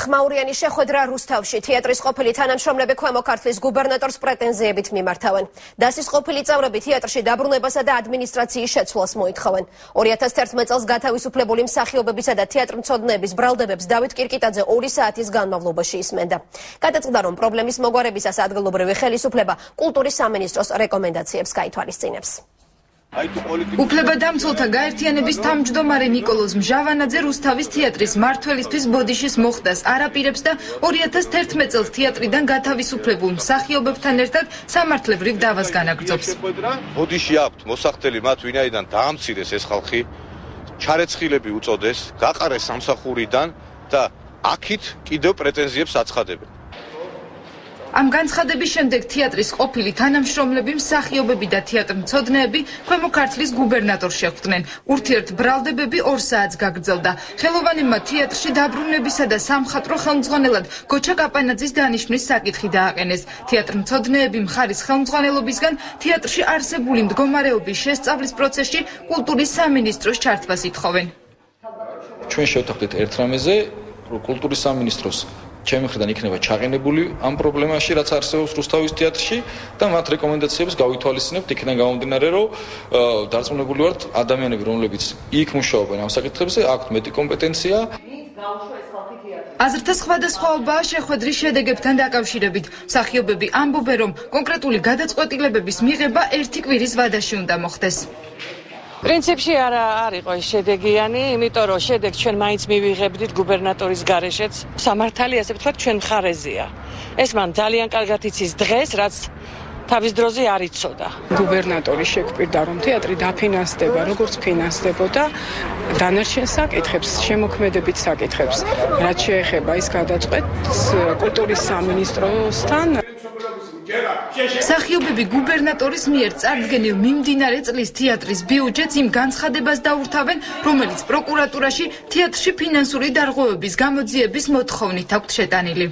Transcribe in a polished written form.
ხმაურიანი შეხვედრა რუსთავში. თეატრის ყოფილი თანამშრომლები ქვემო ქართლის გუბერნატორს პრეტენზიებით მიმართავენ. დასის ყოფილი წევრები თეატრში დაბრუნებასა და ადმინისტრაციის შეცვლას მოითხოვენ. 2011 წელს გათავისუფლებული მსახიობებისა და თეატრმცოდნეების ბრალდებებს დავით კირკიტაძე 2 საათის განმავლობაში ისმენდა. გადაწყდა, რომ პრობლემის მოგვარებისას ადგილობრივი ხელისუფლება კულტურის სამინისტროს რეკომენდაციებს გაითვალისწინებს. უფლებადამცველთა გაერთიანების თავმჯდომარე ნიკოლოზ მჟავანაძე რუსთავის თეატრის მმართველისთვის ბოდიშის მოხდას არაპირებს და 2011 წელს თეატრიდან გათავისუფლებულ მსახიობებთან ერთად სამართლებრივ დავას განაგრძობს. ბოდიში აქვთ მოსახდელი მათ, ვინაიდან დაამცირეს ეს ხალხი, ჩარეცხილები უწოდეს, გაყარეს სამსახურიდან და აქით კიდევ პრეტენზიებს აცხადებენ. ამ განცხადების შემდეგ თეატრის ყოფილი თანამშრომლები, მსახიობები და თეატრმცოდნეები ქვემო ქართლის გუბერნატორს შეხვდნენ. ურთიერთბრალდებები 2 საათს გაგრძელდა. ხელოვანებმა თეატრში დაბრუნებისა და სამხატვრო ხელმძღვანელად გოჩა კაპანაძის დანიშვნის საკითხი დააყენეს. თეატრმცოდნეები მხარის ხელმძღვანელობისგან თეატრში არსებული მდგომარეობის შესწავლის პროცესში კულტურის სამინისტროს ჩართვას ითხოვენ. ჩვენ შევთანხმდით ერთ რამეზე, რომ კულტურის სამინისტროს ჩემი მხრიდან იქნება ჩაყენებული ამ პრობლემაში, რაც არსებობს რუსთავის თეატრში და მათ რეკომენდაციებს გავითვალისწინებთ იქიდან გამომდინარე, რომ დარწმუნებული ვართ, ადამიანები, რომლებიც იქ მუშაობენ ამ საკითხებზე, აქვთ მეტი კომპეტენცია. აზრთა სხვადასხვაობაა შეხვედრის შედეგებთან დაკავშირებით. მსახიობები ამბობენ, რომ კონკრეტული გადაწყვეტილებების მიღება 1 კვირის ვადაში უნდა მოხდეს. პრინციპში არ იყო ეს შედეგიანი, იმიტომ რომ შედეგს ჩვენ მაინც მივიღებდით გუბერნატორის გარეშეც. სამართალი, ასე ვთქვათ, ჩვენ მხარეზეა. ეს მან ძალიან კარგად იცის დღეს, რაც თავის დროზე არ იცოდა. გუბერნატორი შეგვპირდა, რომ თეატრი დაფინანსდება, როგორც ფინანსდებოდა დანარჩენ საკითხებს, შემოქმედებით საკითხებს, რაც შეეხება ის გადაწყვეტს კულტურის სამინისტროსთან. მსახიობები გუბერნატორის მიერ წარდგენილ მიმდინარე წლის თეატრის ბიუჯეტს იმ განცხადებას დაურთავენ, რომელიც პროკურატურაში თეატრში ფინანსური დარღვევების გამოძიების მოთხოვნით აქვთ შეტანილი.